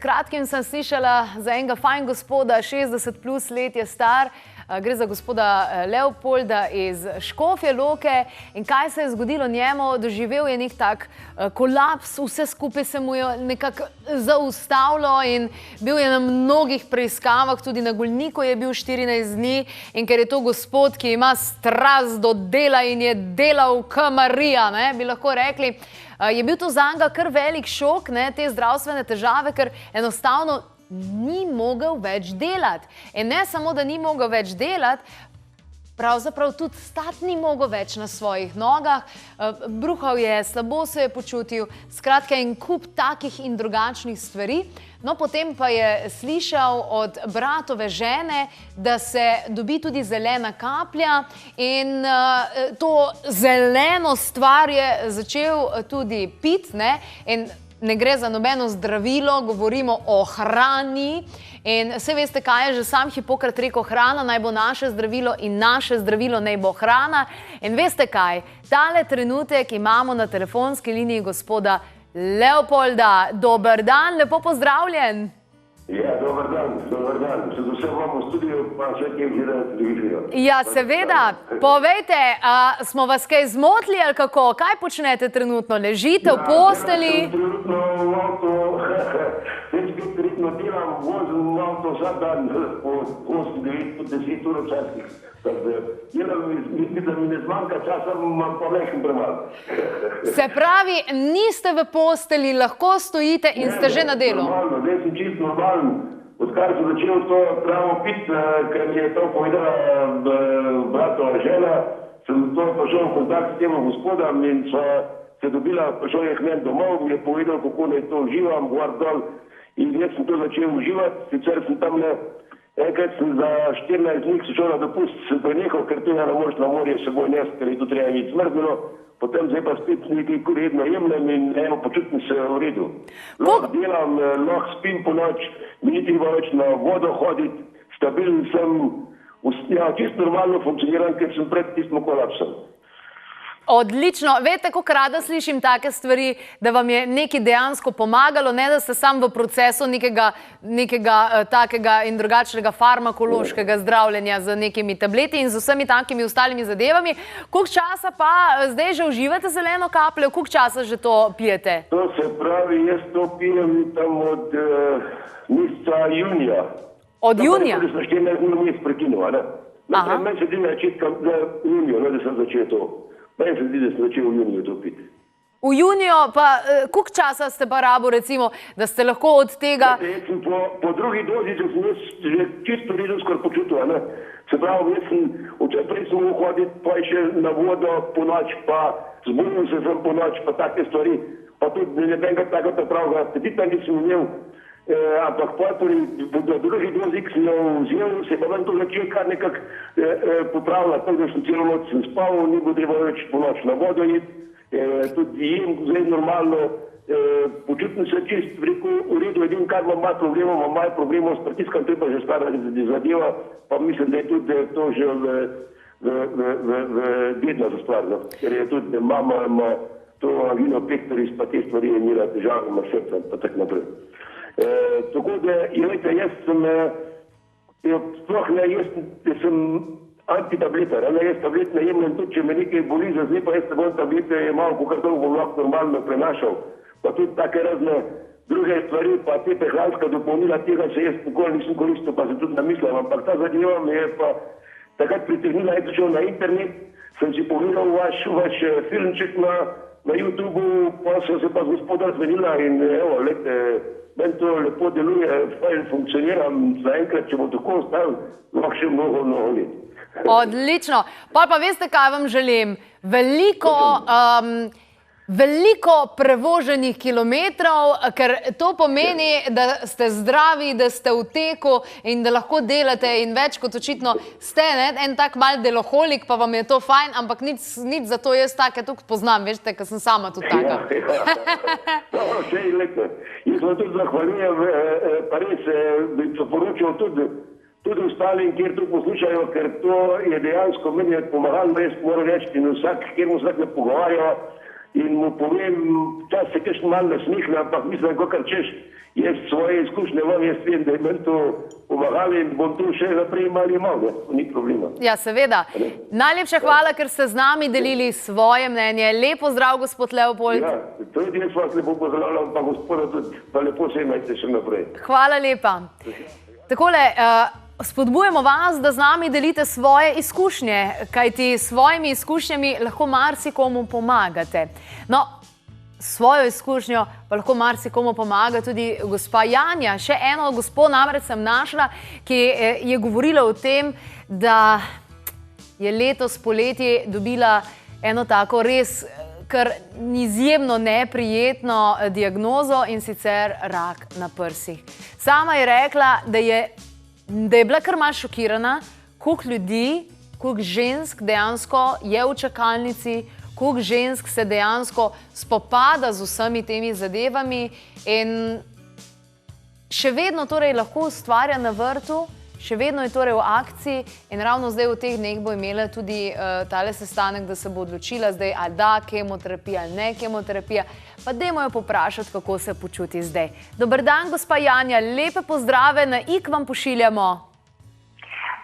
kratkim sem slišala za enega fajn gospoda, 60 plus let je star. Gre za gospoda Leopolda iz Škofje Loke. In kaj se je zgodilo njemu? Doživel je nek tak kolaps, vse skupaj se mu je nekako zaustavilo in bil je na mnogih preiskavah, tudi na Golniku je bil 14 dni. In ker je to gospod, ki ima strast do dela in je delal kamarija, bi lahko rekli, je bil to za njega kar velik šok, te zdravstvene težave, ker enostavno ni mogel več delati. In ne samo, da ni mogel več delati, pravzaprav tudi stati ni mogel več na svojih nogah. Bruhal je, slabo se je počutil, skratka en kup takih in drugačnih stvari. No, potem pa je slišal od bratove žene, da se dobi tudi zelena kaplja in to zeleno stvar je začel tudi piti, in ne gre za nobeno zdravilo, govorimo o hrani. In vse veste, kaj je že sam Hipokrat rekel, hrana naj bo naše zdravilo in naše zdravilo naj bo hrana. In veste kaj, tale trenutek imamo na telefonski liniji gospoda Leopolda. Dober dan, lepo pozdravljen. Ja, dober dan. Se z vsem vam v studiu, pa vse, ki gledate televizijo. Ja, seveda. Povejte, smo vas kaj zmotili ali kako? Kaj počnete trenutno? Ležite v posteli? Ja, trenutno v avto, trenutno delam, vozim v avto vsak dan, po 8, 9, po 10 ur včasih. Mislim, da mi ne zmanjka časa, imam pa lehko premalo. Se pravi, niste v posteli, lahko stojite in ste že na delu? Normalno, zdaj sem čisto normalen. Odkar sem začel to travo piti, ker mi je to povedala bratova žena, sem to prišel v kontakt s tem gospodom in se dobila, prišel je k meni domov, mi je povedal, kako naj to uživam, gor dol. In jaz sem to začel uživati, sicer sem tam enkrat sem za 14 dni šel na dopust, sem prenehal, ker tega ne moreš na morje seboj nesti, ker je to treba imeti smrdilo. Potem zdaj pa spet nekaj redno jemljem in počutim se v redu. Lahko delam, lahko spim po noč, mi ni treba več na vodo hoditi, stabilen sem, čisto normalno funkcioniram, ker sem pred tistim kolapsom. Odlično. Veste, kako rada slišim take stvari, da vam je nekaj dejansko pomagalo, ne da ste sam v procesu nekega takega in drugačnega farmakološkega zdravljenja z nekimi tableti in z vsemi takimi ostalimi zadevami. Koliko časa pa zdaj že uživate zeleno kapljo? Koliko časa že to pijete? To se pravi, jaz to pijem tam od meseca junija. Od junija? Da sem 14 dni mesec prekinil, meni se zdi na začetku junija, da sem začel to. Meni se zdi, da sem začel v juniju to piti. V juniju pa, koliko časa ste pa rabo, recimo, da ste lahko od tega... Po drugi dozi sem jaz že čisto redo skoraj počutil, Se pravi, jaz sem včeraj prej sem mogel hoditi, pa še na vodo po noč, pa zbudil se sem po noč, pa take stvari, pa tudi nebenega takega pravega apetita nisem imel, ampak po drugi dozi, ki sem jo vzel, se pa vam to začel kar nekako popravljati, tako da sem celo noč sem spal, ni bo treba več po noč na vodo iti, tudi jem zdaj normalno, počutim se čist v redu, edin kar imam malo problemov s pritiskom, to je pa že stara zadeva, pa mislim, da je tudi to že vedno za stvar, ker je tudi mama ima to angino pectoris, pa te stvari je imela težave, ima srca, pa tak naprej. Tako da, jaz sem sploh ne, jaz sem antitableta, jaz tablet ne jemljem tudi, če me nekaj boli za zdaj, pa jaz ne bom tablete jemal, kakor to bom lahko normalno prenašal, pa tudi take razne druge stvari, pa te prehranska dopolnila, tega se jaz nikoli nisem koristil, pa se tudi namislil, ampak ta zadeva me je pa takrat pritegnila, jaz šel na internet, sem si pogledal vaš filmček na YouTubeu, pa sem se pa z gospoda zmenila in evo, meni to lepo deluje, fajn funkcioniram, zaenkrat, če bo tako ostal, lahko še mnogo let. Odlično. Pa veste, kaj vam želim? Veliko prevoženih kilometrov, ker to pomeni, da ste zdravi, da ste v teku in da lahko delate in več kot očitno ste, en tak mal deloholik, pa vam je to fajn, ampak nič za to jaz take tukaj poznam, veste, ker sem sama tudi taka. Dobro, vse je lepo. Jaz vam tudi zahvaljujem, pa res bi se poročal tudi ostalim, kjer to poslušajo, ker to je dejansko meni pomagalo, jaz moram reči, in kjer mu vsak ne pogovarja, in mu povem, čas se kakšen malo nasmihne, ampak mislim, kakor češ, Jaz svoje izkušnje imam, jaz vem, da je meni to pomagalo in bom to še naprej imel, ni problema. Ja, seveda. Najlepša hvala, ker ste z nami delili svoje mnenje. Lepo zdrav, gospod Leopold. Ja, tudi jaz vas lepo pozdravljam, pa gospoda tudi, pa lepo se imajte še naprej. Hvala lepa. Takole, spodbujamo vas, da z nami delite svoje izkušnje, kajti s svojimi izkušnjami lahko marsikomu pomagate. No, svojo izkušnjo pa lahko marsikomu pomaga tudi gospa Janja. Še eno gospo namreč sem našla, ki je govorila o tem, da je letos poleti dobila eno tako res kar izjemno neprijetno diagnozo, in sicer rak na prsih. Sama je rekla, da je bila kar malo šokirana, koliko ljudi, koliko žensk dejansko je v čakalnici, koliko žensk se dejansko spopada z vsemi temi zadevami in še vedno torej lahko ustvarja na vrtu, še vedno je torej v akciji in ravno zdaj v teh dneh bo imela tudi tale sestanek, da se bo odločila zdaj, ali da kemoterapija ali ne kemoterapija, pa dajmo jo poprašati, kako se počuti zdaj. Dober dan, gospa Janja, lepe pozdrave, na Ik vam pošiljamo.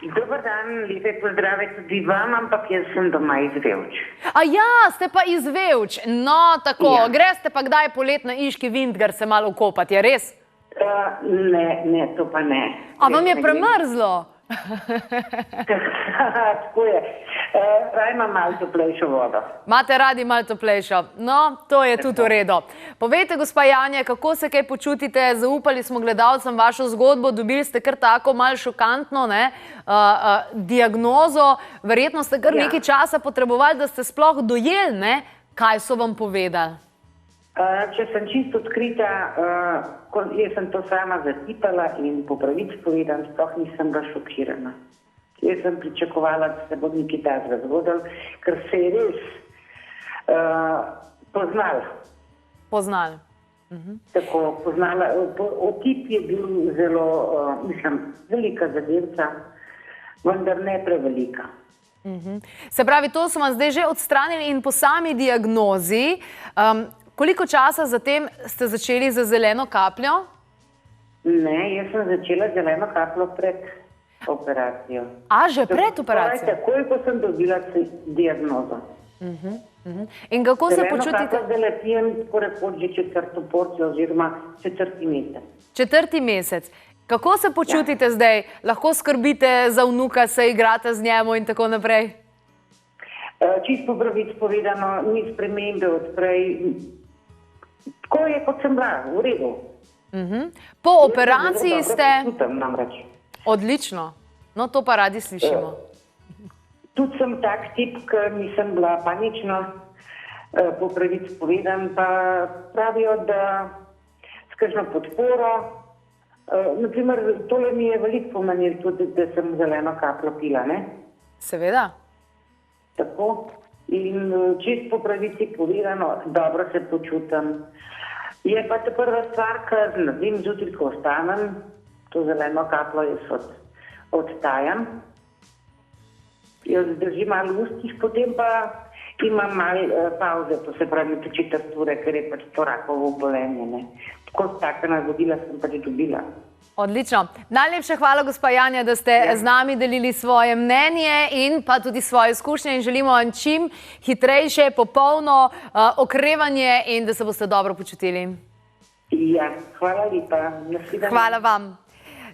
Dobar dan, lepe pozdrave tudi vam, ampak jaz sem doma iz Vevč. A ja, ste pa iz Vevč. No, tako, Ja. greste pa kdaj polet na Iški Vintgar se malo ukopati, je res? Ne, to pa ne. A vam je premrzlo? Tako je. Raj imam malo toplejšo vodo. Imate radi malo toplejšo. No, to je tudi v redu. Povejte, gospa Janja, kako se kaj počutite? Zaupali smo gledalcem vašo zgodbo, dobili ste kar tako malo šokantno diagnozo. Verjetno ste kar nekaj časa potrebovali, da ste sploh dojeli, ne? Kaj so vam povedali? Če sem čisto odkrita, jaz sem to sama zatipala in po pravici povedan, sploh nisem bila šokirana. Jaz sem pričakovala, da se bo nekaj takega zgodilo, ker se je res poznala. Poznali. Tako poznala. Otip je bil zelo, velika zadevca, vendar ne prevelika. Se pravi, to so vam zdaj že odstranili in po sami diagnozi. Koliko časa zatem ste začeli z zeleno kapljo? Ne, jaz sem začela zeleno kapljo pred operacijo. A, že pred operacijo? Takoj, ko sem dobila diagnozo. In kako se Zeleno počutite? kapljo zdaj pijem tako rekoč že 4. porcijo oziroma 4. mesec. 4. mesec. Kako se počutite zdaj? Lahko skrbite za vnuka, se igrate z njemu in tako naprej? Čisto pravic povedano, ni spremembe od prej. Tako je, kot sem bila, v redu. Po operaciji ste... Čutim namreč. Odlično. No, to pa radi slišimo. Tudi sem tak tip, ker nisem bila panična, po pravici povedan, pa pravijo, da s kakšno podporo, naprimer, tole mi je veliko pomenilo tudi, da sem zeleno kapljo pila, ne? Seveda. Tako. In čisto po pravici povedano, dobro se počutim. Je pa ta prva stvar, ker naredim zjutraj, ko ostanem, to zeleno kapljo jaz odtajam. Jaz držim malo v ustih, potem pa imam malo pauze, to se pravi na 4 ure, ker je pač to rakovo obolenje, ne. Tako taka navodila sem pač dobila. Odlično. Najlepša hvala, gospa Janja, da ste z nami delili svoje mnenje in pa tudi svoje izkušnje in želimo vam čim hitrejše, popolno okrevanje in da se boste dobro počutili. Ja, hvala lepa. Hvala vam.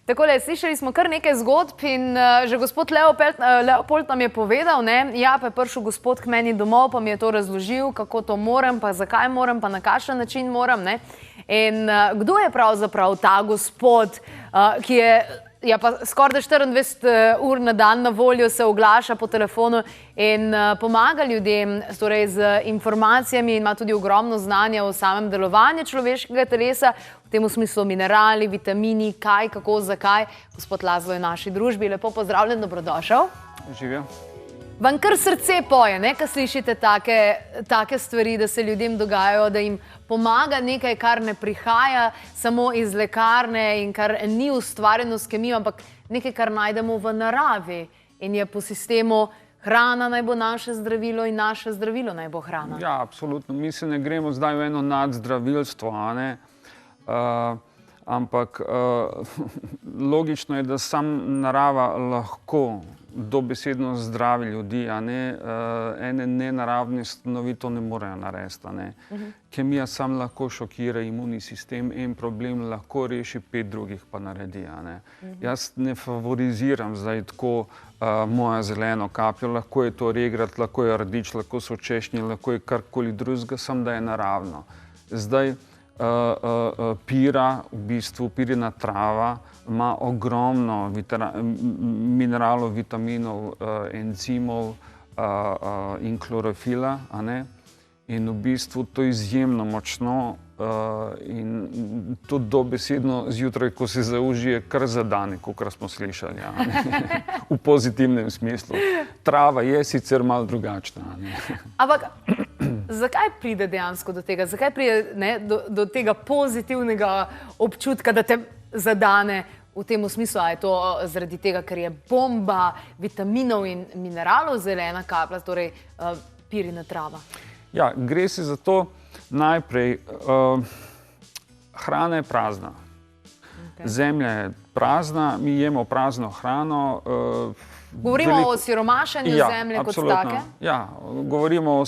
Takole, slišali smo kar nekaj zgodb in že gospod Leopold nam je povedal, ne, ja, pa je prišel gospod k meni domov, pa mi je to razložil, kako to moram, pa zakaj moram, pa na kakšen način moram, ne. In kdo je pravzaprav ta gospod, ki je pa skoraj 24 ur na dan na voljo, se oglaša po telefonu in pomaga ljudem torej z informacijami in ima tudi ogromno znanja o samem delovanju človeškega telesa, v tem smislu minerali, vitamini, kaj, kako, zakaj. Gospod Lazlo je v naši družbi. Lepo pozdravljen, dobrodošel. Živijo. Vam kar srce poje, ne, ko slišite take stvari, da se ljudem dogajajo, da jim pomaga nekaj, kar ne prihaja samo iz lekarne in kar ni ustvarjeno s kemijo, ampak nekaj, kar najdemo v naravi in je po sistemu hrana naj bo naše zdravilo in naše zdravilo naj bo hrana. Ja, absolutno. Mi se ne gremo zdaj v eno nadzdravilstvo, a ne? ampak logično je, da sam narava lahko dobesedno zdravi ljudi, a ne ene nenaravne snovi to ne morejo narediti. Kemija sam lahko šokira imunni sistem, en problem lahko reši, 5 drugih pa naredi. Jaz ne favoriziram zdaj tako moja zeleno kapljo, lahko je to regrat, lahko je rdič, lahko so češnji, lahko je karkoli drugega, samo da je naravno. Zdaj pira, v bistvu pirina trava, ima ogromno mineralov, vitaminov, encimov in klorofila, in v bistvu to je izjemno močno in to dobesedno zjutraj, ko se zaužije, kar zadane, kakor smo slišali, v pozitivnem smislu. Trava je sicer malo drugačna. Ampak zakaj pride dejansko do tega? Zakaj pride do tega pozitivnega občutka, da te zadane v tem smislu? A je to zaradi tega, ker je bomba vitaminov in mineralov zelena kaplja, torej pirina trava? Ja, gre se za to najprej. Hrana je prazna. Zemlja je prazna, mi jemo prazno hrano. Govorimo o siromašenju zemlje kot take? Ja, govorimo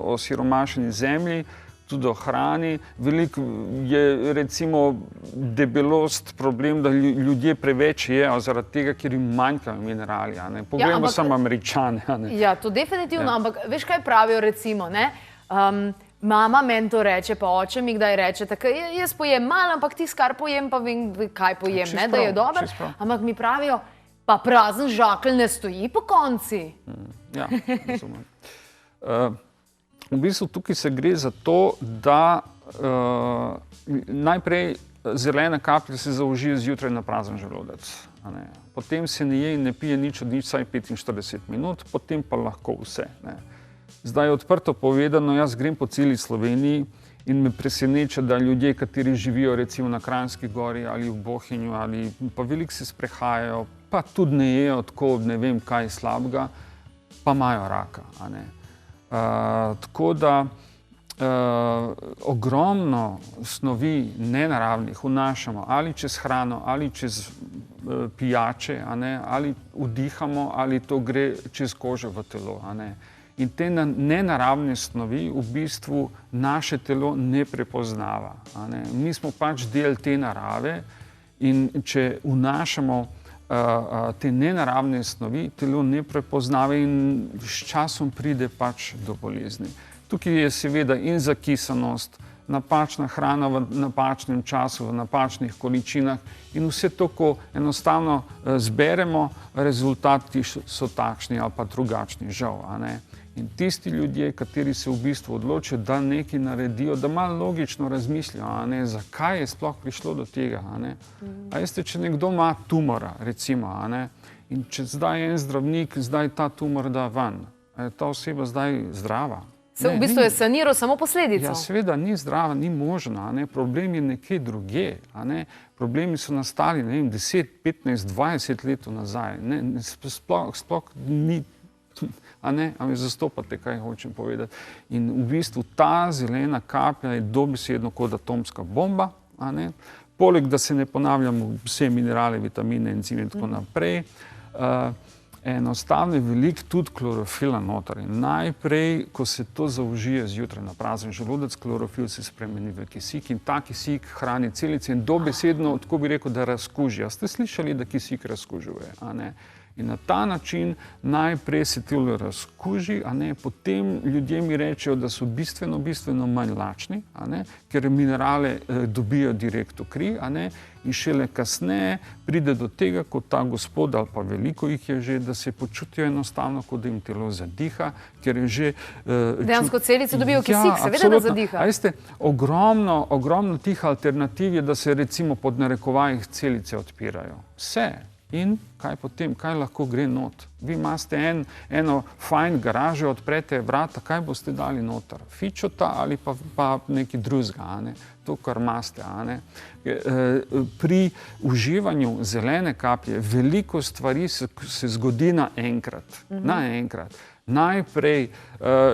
o siromašeni zemlji, tudi o hrani. Veliko je recimo debelost problem, da ljudje preveč jejo zaradi tega, ker jim manjkajo minerali. Poglejmo samo Američane. Ja, to definitivno, ampak veš, kaj pravijo recimo, mama meni to reče, pa oče mi kdaj reče, tako jaz pojem malo, ampak tisto, kar pojem, pa vem, kaj pojem, da je dobro, ampak mi pravijo, pa prazen žakelj ne stoji po konci. Ja, razumem. V bistvu tukaj se gre za to, da najprej zelena kaplja se zaužije zjutraj na prazen želodec. Potem se ne je in ne pije nič od nič vsaj 45 minut, potem pa lahko vse. Zdaj, odprto povedano, jaz grem po celi Sloveniji in me preseneča, da ljudje, kateri živijo recimo na Kranjski gori ali v Bohinju, ali pa veliko se sprehajajo, pa tudi ne jejo tako ne vem kaj slabega, pa imajo raka. Tako da ogromno snovi nenaravnih vnašamo ali čez hrano, ali čez pijače, ali vdihamo, ali to gre čez kožo v telo. In te nenaravne snovi v bistvu naše telo ne prepoznava. Mi smo pač del te narave in če vnašamo te nenaravne snovi, telo ne prepoznava in s časom pride pač do bolezni. Tukaj je seveda in zakisanost, napačna hrana v napačnem času, v napačnih količinah in vse to, ko enostavno zberemo, rezultati so takšni ali pa drugačni, žal. In tisti ljudje, kateri se v bistvu odločijo, da nekaj naredijo, da malo logično razmislijo, zakaj je sploh prišlo do tega. A veste, če nekdo ima tumora, recimo, in če zdaj en zdravnik, zdaj ta tumor da ven, je ta oseba zdaj zdrava? V bistvu je saniral samo posledico. Ja, seveda ni zdrava, ni možna. Problem je nekje drugje. Problemi so nastali, ne vem, 10, 15, 20 let nazaj. Sploh ni. A me zastopate, kaj hočem povedati. In v bistvu ta zelena kaplja je dobesedno kot atomska bomba. Poleg, da se ne ponavljamo vse minerale, vitamine, encime in tako naprej, enostavno je veliko tudi klorofila noter. Najprej, ko se to zaužije zjutraj na prazen želodec, klorofil se spremeni v kisik in ta kisik hrani celice in dobesedno, tako bi rekel, da razkuži. A ste slišali, da kisik razkužuje? In na ta način najprej se telo razkuži, potem ljudje mi rečejo, da so bistveno manj lačni, ker minerale dobijo direkt v kri, in šele kasneje pride do tega, kot ta gospod, ali pa veliko jih je že, da se počutijo enostavno, kot da jim telo zadiha, ker je že... Dejansko celice dobijo kisik, seveda da zadiha. A veste, ogromno tih alternativ je, da se recimo pod narekovajih celice odpirajo. Vse. In kaj potem, kaj lahko gre not? Vi imate eno fajn garažo, odprete vrata, kaj boste dali noter? Fičota ali pa nekaj drugega, to, kar imate. Pri uživanju zelene kaplje veliko stvari se zgodi naenkrat. Najprej,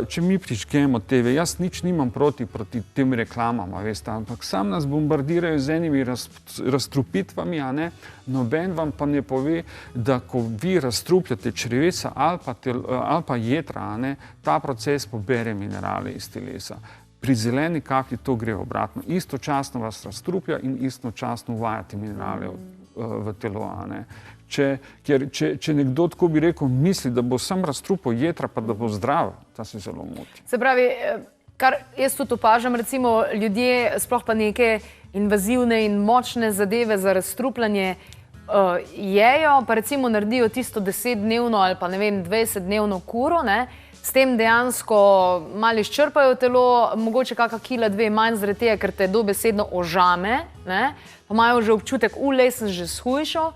če mi prižgemo TV, jaz nič nimam proti tem reklamama, veste, ampak sam nas bombardirajo z enimi razstrupitvami, a ne, noben vam pa ne pove, da ko vi razstrupljate črevesa ali pa jetra, a ne, ta proces pobere minerale iz telesa. Pri zeleni kaplji to gre obratno. Istočasno vas razstruplja in istočasno uvajate minerale v telo, a ne. Če nekdo, tako bi rekel, misli, da bo sam razstrupil jetra, pa da bo zdrav, ta se zelo moti. Se pravi, kar jaz tudi opažam, recimo ljudje, sploh pa neke invazivne in močne zadeve za razstrupljanje jejo, pa recimo naredijo tisto 10-dnevno ali pa ne vem, 20-dnevno kuro, ne, s tem dejansko malo izčrpajo telo, mogoče kakšna kila, 2 manj zaradi tega, ker te dobesedno ožame, ne, pa imajo že občutek, lej sem že shujšal.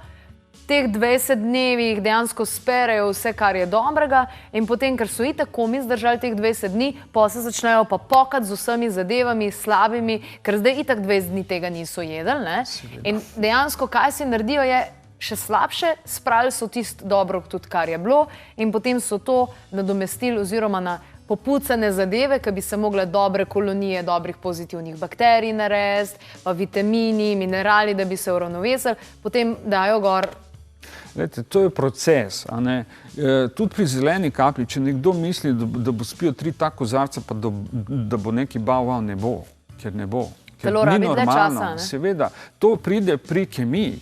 Teh 20 dnevih dejansko sperejo vse, kar je dobrega in potem, ker so itak komi zdržali teh 20 dni, pa se začnejo pa pokati z vsemi zadevami, slabimi, ker zdaj itak 20 dni tega niso jedli, ne? In dejansko, kaj si naredijo, je še slabše, spravili so tisto dobro tudi, kar je bilo in potem so to nadomestili oziroma na popucane zadeve, ki bi se mogle dobre kolonije, dobrih pozitivnih bakterij narediti, pa vitamini, minerali, da bi se uravnovesili, potem dajo gor. Glejte, to je proces, a ne. Tudi pri zeleni kaplji, če nekdo misli, da bo spil 3 ta kozarca, pa da bo neki bal, ne bo, ker ne bo. Telo rabi dlje časa, ne? Seveda, to pride pri kemiji.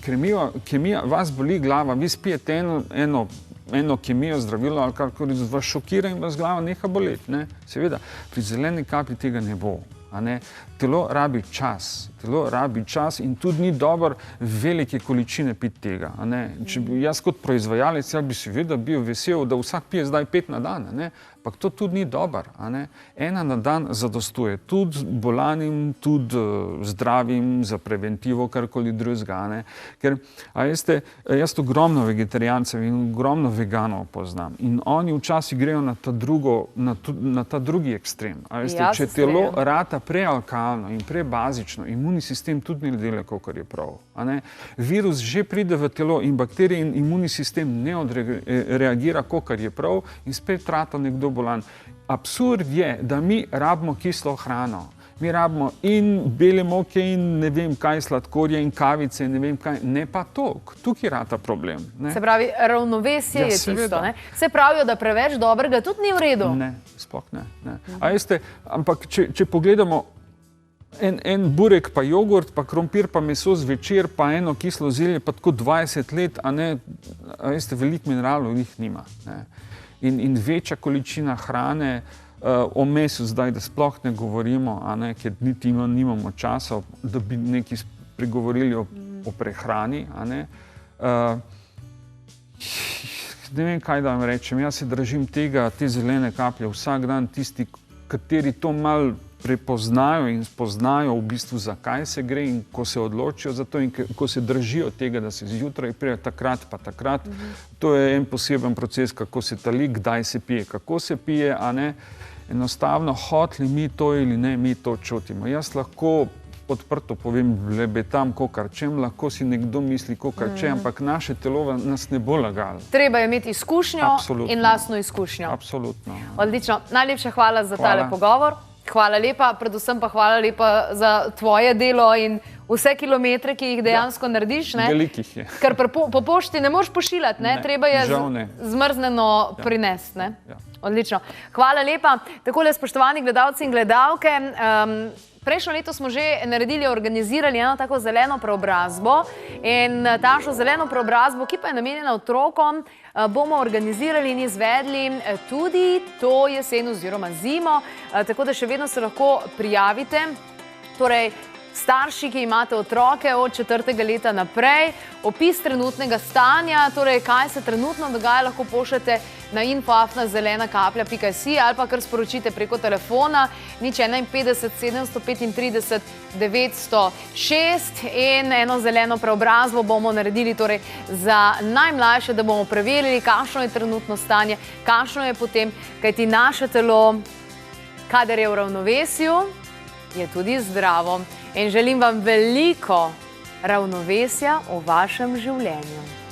Kemija, vas boli glava, vi spijete eno kemijo, zdravilo ali kakor vas šokira in vas glava neha boleti, ne? Seveda, pri zeleni kaplji tega ne bo, a ne. Telo rabi čas in tudi ni dobro velike količine piti tega, a ne. Če bi jaz kot proizvajalec, ja bi seveda bil vesel, da vsak pije zdaj 5 na dan, a ne. Ampak to tudi ni dobro, a ne. 1 na dan zadostuje, tudi bolanim, tudi zdravim, za preventivo, karkoli drugega, a ne. Ker, a veste, jaz ogromno vegetarijancev in ogromno veganov poznam in oni včasih grejo na ta drugi ekstrem. A veste, če telo rata prealkalno in prebazično, imunni sistem tudi ne dela, kakor je prav, a ne. Virus že pride v telo in bakterije in imunni sistem ne odreagira, kakor je prav in spet rata nekdo bolan. Absurd je, da mi rabimo kislo hrano. Mi rabimo in bele moke in ne vem kaj, sladkorje in kavice, ne vem kaj, ne pa toliko. Tukaj rata problem. Ne? Se pravi, ravnovesje je tisto, ne? Se pravijo, da preveč dobrega tudi ni v redu. Ne, sploh ne. A veste, ampak če pogledamo en burek pa jogurt, pa krompir pa meso zvečer, pa eno kislo zelje, pa tako 20 let, a ne, a veste, veliko mineralov njih nima, ne. In večja količina hrane, o mesu zdaj, da sploh ne govorimo, a ne, ker niti nimamo časa, da bi nekaj spregovorili o prehrani, a ne. Ne vem, kaj da vam rečem, jaz se držim te zelene kaplje vsak dan, tisti, kateri to malo prepoznajo in spoznajo v bistvu, zakaj se gre in ko se odločijo za to in ko se držijo tega, da se zjutraj pije takrat pa takrat. To je en poseben proces, kako se tali, kdaj se pije, kako se pije, a ne. Enostavno, hoteli mi to ali ne, mi to čutimo. Jaz lahko odprto povem, lebetam kokar čem, lahko si nekdo misli kokar čem, ampak naše telo nas ne bo lagalo. Treba je imeti izkušnjo in lastno izkušnjo. Absolutno. Odlično. Najlepša hvala za tale pogovor. Hvala lepa, predvsem pa hvala lepa za tvoje delo in vse kilometre, ki jih dejansko narediš, ne? Velikih je. Ker po pošti ne moreš pošiljati, ne? Treba je zmrzneno prinesti, ne? Odlično. Hvala lepa. Takole, spoštovani gledalci in gledalke, prejšnjo leto smo že naredili, organizirali eno tako zeleno preobrazbo in tašo zeleno preobrazbo, ki pa je namenjena otrokom, bomo organizirali in izvedli tudi to jesen oziroma zimo, tako da še vedno se lahko prijavite. Torej, starši, ki imate otroke od 4. leta naprej, opis trenutnega stanja, torej kaj se trenutno dogaja, lahko pošljete na info@zelenakaplja.si ali pa kar sporočite preko telefona 051 735 906 in eno zeleno preobrazbo bomo naredili torej za najmlajše, da bomo preverili, kakšno je trenutno stanje, kakšno je potem, kajti naše telo, kadar je v ravnovesju, je tudi zdravo. In želim vam veliko ravnovesja v vašem življenju.